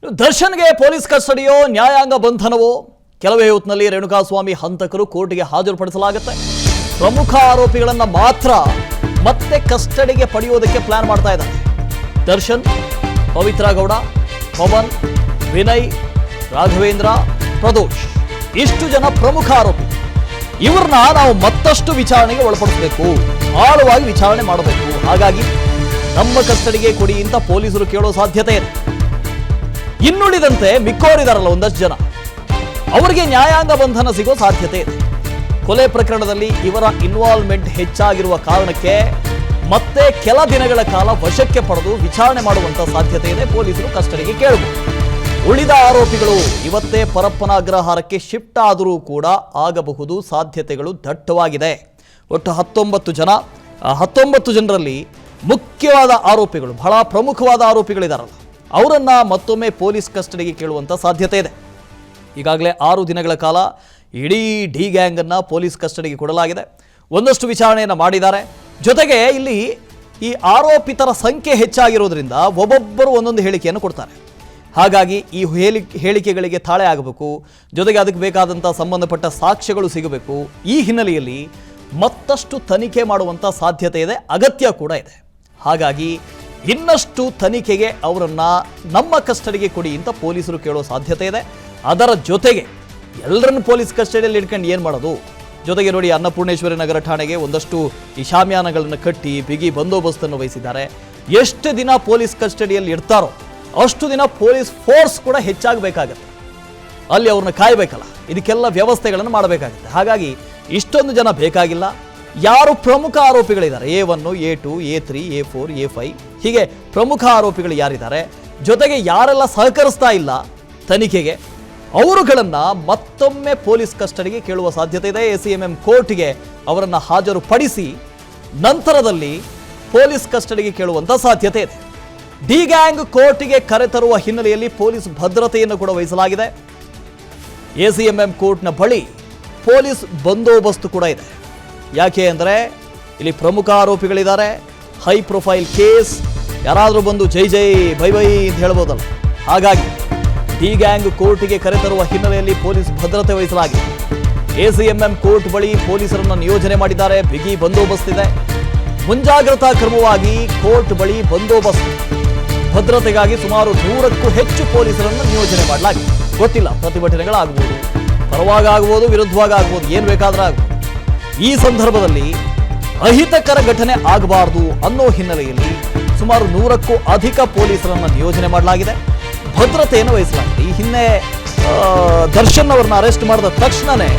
ದರ್ಶನ್ಗೆ ಪೊಲೀಸ್ ಕಸ್ಟಡಿಯೋ ನ್ಯಾಯಾಂಗ ಬಂಧನವೋ ಕೆಲವೇ ಹೊತ್ತಿನಲ್ಲಿ ರೇಣುಕಾಸ್ವಾಮಿ ಹಂತಕರು ಕೋರ್ಟ್ಗೆ ಹಾಜರುಪಡಿಸಲಾಗುತ್ತೆ. ಪ್ರಮುಖ ಆರೋಪಿಗಳನ್ನ ಮಾತ್ರ ಮತ್ತೆ ಕಸ್ಟಡಿಗೆ ಪಡೆಯೋದಕ್ಕೆ ಪ್ಲಾನ್ ಮಾಡ್ತಾ ಇದ್ದಾರೆ. ದರ್ಶನ್, ಪವಿತ್ರ ಗೌಡ, ಪವನ್, ವಿನಯ್, ರಾಘವೇಂದ್ರ, ಪ್ರದೋಷ್ ಇಷ್ಟು ಜನ ಪ್ರಮುಖ ಆರೋಪಿ. ಇವ್ರನ್ನ ನಾವು ಮತ್ತಷ್ಟು ವಿಚಾರಣೆಗೆ ಒಳಪಡಿಸಬೇಕು, ಆಳವಾಗಿ ವಿಚಾರಣೆ ಮಾಡಬೇಕು. ಹಾಗಾಗಿ ನಮ್ಮ ಕಸ್ಟಡಿಗೆ ಕೊಡಿ ಅಂತ ಪೊಲೀಸರು ಕೇಳೋ ಸಾಧ್ಯತೆ ಇದೆ. ಇನ್ನುಳಿದಂತೆ ಮಿಕ್ಕೋರಿದಾರಲ್ಲ ಒಂದಷ್ಟು ಜನ, ಅವರಿಗೆ ನ್ಯಾಯಾಂಗ ಬಂಧನ ಸಿಗೋ ಸಾಧ್ಯತೆ ಇದೆ. ಕೊಲೆ ಪ್ರಕರಣದಲ್ಲಿ ಇವರ ಇನ್ವಾಲ್ವ್ಮೆಂಟ್ ಹೆಚ್ಚಾಗಿರುವ ಕಾರಣಕ್ಕೆ ಮತ್ತೆ ಕೆಲ ದಿನಗಳ ಕಾಲ ವಶಕ್ಕೆ ಪಡೆದು ವಿಚಾರಣೆ ಮಾಡುವಂತ ಸಾಧ್ಯತೆ ಇದೆ. ಪೊಲೀಸರು ಕಸ್ಟಡಿಗೆ ಕೇಳಬಹುದು. ಉಳಿದ ಆರೋಪಿಗಳು ಇವತ್ತೇ ಪರಪ್ಪನ ಅಗ್ರಹಾರಕ್ಕೆ ಶಿಫ್ಟ್ ಆದರೂ ಕೂಡ ಆಗಬಹುದು, ಸಾಧ್ಯತೆಗಳು ದಟ್ಟವಾಗಿದೆ. ಒಟ್ಟು 19 ಜನರಲ್ಲಿ ಮುಖ್ಯವಾದ ಆರೋಪಿಗಳು, ಬಹಳ ಪ್ರಮುಖವಾದ ಆರೋಪಿಗಳಿದಾರಲ್ಲ, ಅವರನ್ನ ಮತ್ತೊಮ್ಮೆ ಪೊಲೀಸ್ ಕಸ್ಟಡಿಗೆ ಕೇಳುವಂತ ಸಾಧ್ಯತೆ ಇದೆ. ಈಗಾಗಲೇ 6 ದಿನಗಳ ಕಾಲ ಇಡೀ ಡಿ ಗ್ಯಾಂಗ್ ಅನ್ನ ಪೊಲೀಸ್ ಕಸ್ಟಡಿಗೆ ಕೊಡಲಾಗಿದೆ. ಒಂದಷ್ಟು ವಿಚಾರಣೆಯನ್ನು ಮಾಡಿದ್ದಾರೆ. ಜೊತೆಗೆ ಇಲ್ಲಿ ಈ ಆರೋಪಿತರ ಸಂಖ್ಯೆ ಹೆಚ್ಚಾಗಿರೋದ್ರಿಂದ ಒಬ್ಬೊಬ್ಬರು ಒಂದೊಂದು ಹೇಳಿಕೆಯನ್ನು ಕೊಡ್ತಾರೆ. ಹಾಗಾಗಿ ಈ ಹೇಳಿಕೆಗಳಿಗೆ ತಾಳೆ ಆಗಬೇಕು, ಜೊತೆಗೆ ಅದಕ್ಕೆ ಬೇಕಾದಂಥ ಸಂಬಂಧಪಟ್ಟ ಸಾಕ್ಷ್ಯಗಳು ಸಿಗಬೇಕು. ಈ ಹಿನ್ನೆಲೆಯಲ್ಲಿ ಮತ್ತಷ್ಟು ತನಿಖೆ ಮಾಡುವಂಥ ಸಾಧ್ಯತೆ ಇದೆ, ಅಗತ್ಯ ಕೂಡ ಇದೆ. ಹಾಗಾಗಿ ಇನ್ನಷ್ಟು ತನಿಖೆಗೆ ಅವರನ್ನ ನಮ್ಮ ಕಸ್ಟಡಿಗೆ ಕೊಡಿ ಅಂತ ಪೊಲೀಸರು ಕೇಳೋ ಸಾಧ್ಯತೆ ಇದೆ. ಅದರ ಜೊತೆಗೆ ಎಲ್ಲರನ್ನು ಪೊಲೀಸ್ ಕಸ್ಟಡಿಯಲ್ಲಿ ಇಟ್ಕೊಂಡು ಏನು ಮಾಡೋದು? ಜೊತೆಗೆ ನೋಡಿ, ಅನ್ನಪೂರ್ಣೇಶ್ವರಿ ನಗರ ಠಾಣೆಗೆ ಒಂದಷ್ಟು ಈ ಶಾಮಿಯಾನಗಳನ್ನು ಕಟ್ಟಿ ಬಿಗಿ ಬಂದೋಬಸ್ತನ್ನು ವಹಿಸಿದ್ದಾರೆ. ಎಷ್ಟು ದಿನ ಪೊಲೀಸ್ ಕಸ್ಟಡಿಯಲ್ಲಿ ಇಡ್ತಾರೋ ಅಷ್ಟು ದಿನ ಪೊಲೀಸ್ ಫೋರ್ಸ್ ಕೂಡ ಹೆಚ್ಚಾಗಬೇಕಾಗತ್ತೆ. ಅಲ್ಲಿ ಅವ್ರನ್ನ ಕಾಯಬೇಕಲ್ಲ, ಇದಕ್ಕೆಲ್ಲ ವ್ಯವಸ್ಥೆಗಳನ್ನು ಮಾಡಬೇಕಾಗುತ್ತೆ. ಹಾಗಾಗಿ ಇಷ್ಟೊಂದು ಜನ ಬೇಕಾಗಿಲ್ಲ. ಯಾರು ಪ್ರಮುಖ ಆರೋಪಿಗಳಿದ್ದಾರೆ, A1, A2, A3, A4, A5 ಹೀಗೆ ಪ್ರಮುಖ ಆರೋಪಿಗಳು ಯಾರಿದ್ದಾರೆ, ಜೊತೆಗೆ ಯಾರೆಲ್ಲ ಸಹಕರಿಸ್ತಾ ಇಲ್ಲ ತನಿಖೆಗೆ, ಅವರುಗಳನ್ನು ಮತ್ತೊಮ್ಮೆ ಪೊಲೀಸ್ ಕಸ್ಟಡಿಗೆ ಕೇಳುವ ಸಾಧ್ಯತೆ ಇದೆ. ACMM ಕೋರ್ಟ್ಗೆ ಅವರನ್ನು ಹಾಜರುಪಡಿಸಿ ನಂತರದಲ್ಲಿ ಪೊಲೀಸ್ ಕಸ್ಟಡಿಗೆ ಕೇಳುವಂಥ ಸಾಧ್ಯತೆ ಇದೆ. ಡಿ ಗ್ಯಾಂಗ್ ಕೋರ್ಟ್ಗೆ ಕರೆತರುವ ಹಿನ್ನೆಲೆಯಲ್ಲಿ ಪೊಲೀಸ್ ಭದ್ರತೆಯನ್ನು ಕೂಡ ವಹಿಸಲಾಗಿದೆ. ACMM ಕೋರ್ಟ್ನ ಬಳಿ ಪೊಲೀಸ್ ಬಂದೋಬಸ್ತು ಕೂಡ ಇದೆ. ಯಾಕೆ ಅಂದರೆ ಇಲ್ಲಿ ಪ್ರಮುಖ ಆರೋಪಿಗಳಿದ್ದಾರೆ, ಹೈ ಪ್ರೊಫೈಲ್ ಕೇಸ್, ಯಾರಾದರೂ ಬಂದು ಜೈ ಜೈ ಬೈ ಬೈ ಅಂತ ಹೇಳ್ಬೋದಲ್ಲ. ಹಾಗಾಗಿ ಡಿ ಗ್ಯಾಂಗ್ ಕೋರ್ಟ್ಗೆ ಕರೆತರುವ ಹಿನ್ನೆಲೆಯಲ್ಲಿ ಪೊಲೀಸ್ ಭದ್ರತೆ ವಹಿಸಲಾಗಿದೆ. ACMM ಕೋರ್ಟ್ ಬಳಿ ಪೊಲೀಸರನ್ನು ನಿಯೋಜನೆ ಮಾಡಿದ್ದಾರೆ. ಬಿಗಿ ಬಂದೋಬಸ್ತ್ ಇದೆ. ಮುಂಜಾಗ್ರತಾ ಕ್ರಮವಾಗಿ ಕೋರ್ಟ್ ಬಳಿ ಬಂದೋಬಸ್ತ್ ಭದ್ರತೆಗಾಗಿ ಸುಮಾರು 100ಕ್ಕೂ ಹೆಚ್ಚು ಪೊಲೀಸರನ್ನು ನಿಯೋಜನೆ ಮಾಡಲಾಗಿದೆ. ಗೊತ್ತಿಲ್ಲ, ಪ್ರತಿಭಟನೆಗಳಾಗಬಹುದು, ಪರವಾಗಬಹುದು, ವಿರುದ್ಧವಾಗಬಹುದು, ಏನು ಬೇಕಾದರೂ ಆಗಬಹುದು. ಈ ಸಂದರ್ಭದಲ್ಲಿ ಅಹಿತಕರ ಘಟನೆ ಆಗಬಾರದು ಅನ್ನೋ ಹಿನ್ನೆಲೆಯಲ್ಲಿ ಸುಮಾರು 100ಕ್ಕೂ ಅಧಿಕ ಪೊಲೀಸರನ್ನು ನಿಯೋಜನೆ ಮಾಡಲಾಗಿದೆ, ಭದ್ರತೆಯನ್ನು ವಹಿಸಲಾಗಿದೆ. ಈ ಹಿಂದೆ ದರ್ಶನ್ ಅವರನ್ನ ಅರೆಸ್ಟ್ ಮಾಡಿದ ತಕ್ಷಣವೇ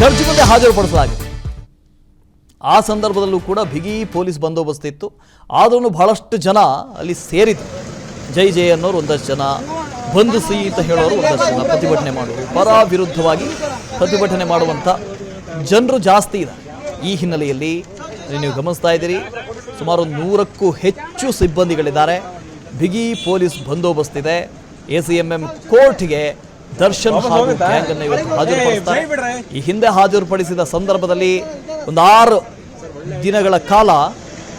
ಜಡ್ಜ್ ಮುಂದೆ ಹಾಜರುಪಡಿಸಲಾಗಿದೆ. ಆ ಸಂದರ್ಭದಲ್ಲೂ ಕೂಡ ಬಿಗಿ ಪೊಲೀಸ್ ಬಂದೋಬಸ್ತ್ ಇತ್ತು. ಆದ್ರೂ ಬಹಳಷ್ಟು ಜನ ಅಲ್ಲಿ ಸೇರಿದ್ರು. ಜೈ ಜೈ ಅನ್ನೋರು ಒಂದಷ್ಟು ಜನ, ಬಂಧಿಸಿ ಅಂತ ಹೇಳೋರು ಒಂದಷ್ಟು ಜನ, ಪ್ರತಿಭಟನೆ ಮಾಡುವರು, ಪರ ವಿರುದ್ಧವಾಗಿ ಪ್ರತಿಭಟನೆ ಮಾಡುವಂಥ ಜನರು ಜಾಸ್ತಿ ಇದ್ದಾರೆ. ಈ ಹಿನ್ನೆಲೆಯಲ್ಲಿ ನೀವು ಗಮನಿಸ್ತಾ ಇದ್ದೀರಿ, ಸುಮಾರು 100ಕ್ಕೂ ಹೆಚ್ಚು ಸಿಬ್ಬಂದಿಗಳಿದ್ದಾರೆ, ಬಿಗಿ ಪೊಲೀಸ್ ಬಂದೋಬಸ್ತ್ ಇದೆ. ACMM ಕೋರ್ಟ್ಗೆ ದರ್ಶನ್ ಹಾಗೂ ಗ್ಯಾಂಗ್ ಅನ್ನು ಇವತ್ತು ಹಾಜರುಪಡಿಸ್ತಾರೆ. ಈ ಹಿಂದೆ ಹಾಜರುಪಡಿಸಿದ ಸಂದರ್ಭದಲ್ಲಿ ಒಂದು 6 ದಿನಗಳ ಕಾಲ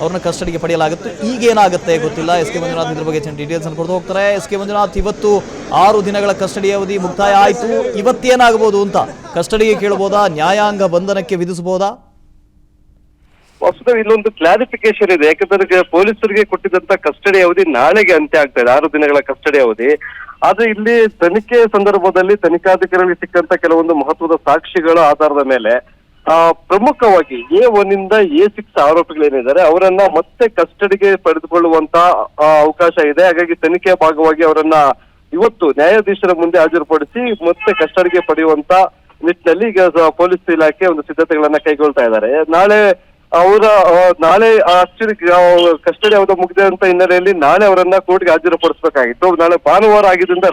ಅವ್ರನ್ನ ಕಸ್ಟಡಿಗೆ ಪಡೆಯಲಾಗುತ್ತೆ. ಈಗೇನಾಗುತ್ತೆ ಗೊತ್ತಿಲ್ಲ. SK ಮಂಜುನಾಥ್ ಇದ್ರ ಬಗ್ಗೆ ಡೀಟೇಲ್ಸ್ ಅನ್ನು ಕೊಡ್ತಾ ಹೋಗ್ತಾರೆ. SK ಮಂಜುನಾಥ್, ಇವತ್ತು 6 ದಿನಗಳ ಕಸ್ಟಡಿ ಅವಧಿ ಮುಕ್ತಾಯ ಆಯಿತು. ಇವತ್ತೇನಾಗಬಹುದು ಅಂತ ಕಸ್ಟಡಿಗೆ ಕೇಳಬಹುದಾ, ನ್ಯಾಯಾಂಗ ಬಂಧನಕ್ಕೆ ವಿಧಿಸಬಹುದಾ? ವಸ್ತುತ ಇಲ್ಲೊಂದು ಕ್ಲಾರಿಫಿಕೇಶನ್ ಇದೆ. ಯಾಕಂದ್ರೆ ಪೊಲೀಸರಿಗೆ ಕೊಟ್ಟಿದ್ದಂತ ಕಸ್ಟಡಿ ಅವಧಿ ನಾಳೆಗೆ ಅಂತ್ಯ ಆಗ್ತಾ ಇದೆ, 6 ದಿನಗಳ ಕಸ್ಟಡಿ ಅವಧಿ. ಆದ್ರೆ ಇಲ್ಲಿ ತನಿಖೆ ಸಂದರ್ಭದಲ್ಲಿ ತನಿಖಾಧಿಕಾರಿಗಳಿಗೆ ಸಿಕ್ಕಂತ ಕೆಲವೊಂದು ಮಹತ್ವದ ಸಾಕ್ಷಿಗಳ ಆಧಾರದ ಮೇಲೆ ಪ್ರಮುಖವಾಗಿ A1 ಇಂದ A6 ಆರೋಪಿಗಳೇನಿದ್ದಾರೆ ಅವರನ್ನ ಮತ್ತೆ ಕಸ್ಟಡಿಗೆ ಪಡೆದುಕೊಳ್ಳುವಂತ ಅವಕಾಶ ಇದೆ. ಹಾಗಾಗಿ ತನಿಖೆಯ ಭಾಗವಾಗಿ ಅವರನ್ನ ಇವತ್ತು ನ್ಯಾಯಾಧೀಶರ ಮುಂದೆ ಹಾಜರುಪಡಿಸಿ ಮತ್ತೆ ಕಸ್ಟಡಿಗೆ ಪಡೆಯುವಂತ ನಿಟ್ಟಿನಲ್ಲಿ ಈಗ ಪೊಲೀಸ್ ಇಲಾಖೆ ಒಂದು ಸಿದ್ಧತೆಗಳನ್ನ ಕೈಗೊಳ್ತಾ ಇದ್ದಾರೆ. ನಾಳೆ ಆಕ್ಚುಲಿ ಕಸ್ಟಡಿ ಅವಧಿ ಮುಗಿದಂತ ಹಿನ್ನೆಲೆಯಲ್ಲಿ ನಾಳೆ ಅವರನ್ನ ಕೋರ್ಟ್ಗೆ ಹಾಜರುಪಡಿಸಬೇಕಾಗಿತ್ತು. ನಾಳೆ ಭಾನುವಾರ ಆಗಿದ್ದರಿಂದ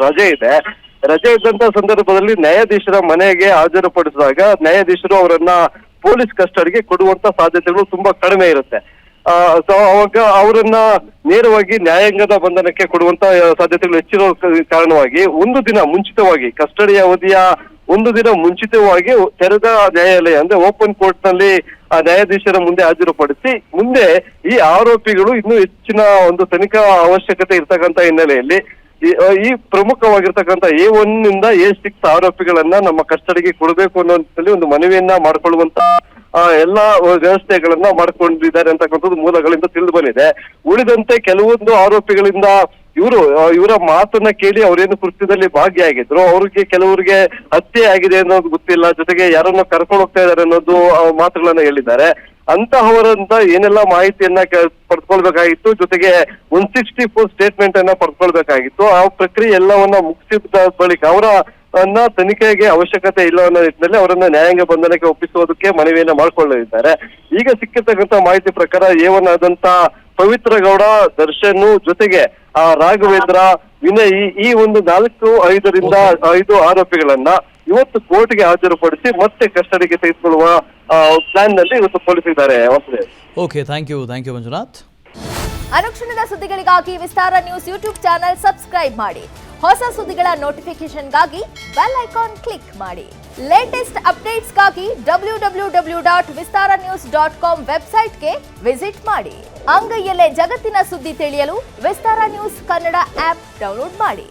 ರಜೆ ಇದ್ದಂತ ಸಂದರ್ಭದಲ್ಲಿ ನ್ಯಾಯಾಧೀಶರ ಮನೆಗೆ ಹಾಜರುಪಡಿಸಿದಾಗ ನ್ಯಾಯಾಧೀಶರು ಅವರನ್ನ ಪೊಲೀಸ್ ಕಸ್ಟಡಿಗೆ ಕೊಡುವಂತ ಸಾಧ್ಯತೆಗಳು ತುಂಬಾ ಕಡಿಮೆ ಇರುತ್ತೆ. ಅವಾಗ ಅವರನ್ನ ನೇರವಾಗಿ ನ್ಯಾಯಾಂಗದ ಬಂಧನಕ್ಕೆ ಕೊಡುವಂತ ಸಾಧ್ಯತೆಗಳು ಹೆಚ್ಚಿರೋ ಕಾರಣವಾಗಿ ಒಂದು ದಿನ ಮುಂಚಿತವಾಗಿ, ಕಸ್ಟಡಿ ಅವಧಿಯ ಒಂದು ದಿನ ಮುಂಚಿತವಾಗಿ ತೆರೆದ ನ್ಯಾಯಾಲಯ ಅಂದ್ರೆ ಓಪನ್ ಕೋರ್ಟ್ ನಲ್ಲಿ ನ್ಯಾಯಾಧೀಶರ ಮುಂದೆ ಹಾಜರುಪಡಿಸಿ ಮುಂದೆ ಈ ಆರೋಪಿಗಳು ಇನ್ನೂ ಹೆಚ್ಚಿನ ಒಂದು ತನಿಖಾ ಅವಶ್ಯಕತೆ ಇರ್ತಕ್ಕಂಥ ಹಿನ್ನೆಲೆಯಲ್ಲಿ ಈ ಪ್ರಮುಖವಾಗಿರ್ತಕ್ಕಂಥ A1 ನಿಂದ A6 ಆರೋಪಿಗಳನ್ನ ನಮ್ಮ ಕಸ್ಟಡಿಗೆ ಕೊಡಬೇಕು ಅನ್ನೋ ಒಂದು ಮನವಿಯನ್ನ ಮಾಡ್ಕೊಳ್ಳುವಂತ ಎಲ್ಲಾ ವ್ಯವಸ್ಥೆಗಳನ್ನ ಮಾಡ್ಕೊಂಡಿದ್ದಾರೆ ಅಂತಕ್ಕಂಥದ್ದು ಮೂಲಗಳಿಂದ ತಿಳಿದು ಬಂದಿದೆ. ಉಳಿದಂತೆ ಕೆಲವೊಂದು ಆರೋಪಿಗಳಿಂದ ಇವರ ಮಾತನ್ನ ಕೇಳಿ ಅವರೇನು ಕೃತ್ಯದಲ್ಲಿ ಭಾಗಿಯಾಗಿದ್ರು, ಅವ್ರಿಗೆ ಕೆಲವರಿಗೆ ಹತ್ಯೆ ಆಗಿದೆ ಅನ್ನೋದು ಗೊತ್ತಿಲ್ಲ, ಜೊತೆಗೆ ಯಾರನ್ನ ಕರ್ಕೊಂಡು ಹೋಗ್ತಾ ಇದ್ದಾರೆ ಅನ್ನೋದು ಮಾತುಗಳನ್ನ ಹೇಳಿದ್ದಾರೆ. ಅಂತಹವರಂತ ಏನೆಲ್ಲ ಮಾಹಿತಿಯನ್ನ ಪಡ್ಕೊಳ್ಬೇಕಾಗಿತ್ತು, ಜೊತೆಗೆ 164 ಸ್ಟೇಟ್ಮೆಂಟ್ ಅನ್ನ ಪಡ್ಕೊಳ್ಬೇಕಾಗಿತ್ತು. ಆ ಪ್ರಕ್ರಿಯೆ ಎಲ್ಲವನ್ನ ಮುಗಿಸಿದ ಬಳಿಕ ಅವರನ್ನ ತನಿಖೆಗೆ ಅವಶ್ಯಕತೆ ಇಲ್ಲ ಅನ್ನೋ ನಿಟ್ಟಿನಲ್ಲಿ ಅವರನ್ನ ನ್ಯಾಯಾಂಗ ಬಂಧನಕ್ಕೆ ಒಪ್ಪಿಸುವುದಕ್ಕೆ ಮನವಿಯನ್ನ ಮಾಡ್ಕೊಳ್ಳಲಿದ್ದಾರೆ. ಈಗ ಸಿಕ್ಕಿರ್ತಕ್ಕಂಥ ಮಾಹಿತಿ ಪ್ರಕಾರ A1 ಆದಂತ ಪವಿತ್ರ ಗೌಡ, ದರ್ಶನ್ ಜೊತೆಗೆ ರಾಘವೇಂದ್ರ, ವಿನಯ್ ಈ ಒಂದು 4-5 ಆರೋಪಿಗಳನ್ನ ಇವತ್ತು ಕೋರ್ಟ್ಗೆ ಹಾಜರುಪಡಿಸಿ ಮತ್ತೆ ಕಸ್ಟಡಿಗೆ ತೆಗೆದುಕೊಳ್ಳುವ ಪ್ಲಾನ್ ನಲ್ಲಿ ಇವತ್ತು ಪೊಲೀಸರಿದ್ದಾರೆ. Okay, thank you Manjunath. ಅನುಕ್ಷಣದ ಸುದ್ದಿಗಳಿಗಾಗಿ Vistara news YouTube channel subscribe ಮಾಡಿ. ಹೊಸ ಸುದ್ದಿಗಳ ನೋಟಿಫಿಕೇಶನ್ಗಾಗಿ ಬೆಲ್ ಐಕಾನ್ ಕ್ಲಿಕ್ ಮಾಡಿ. ಲೇಟೆಸ್ಟ್ ಅಪ್ಡೇಟ್ಸ್ಗಾಗಿ www.vistaranews.com ವೆಬ್ಸೈಟ್ಗೆ ವಿಸಿಟ್ ಮಾಡಿ. ಅಂಗೈಯಲ್ಲೇ ಜಗತ್ತಿನ ಸುದ್ದಿ ತಿಳಿಯಲು Vistara news Kannada app download ಮಾಡಿ.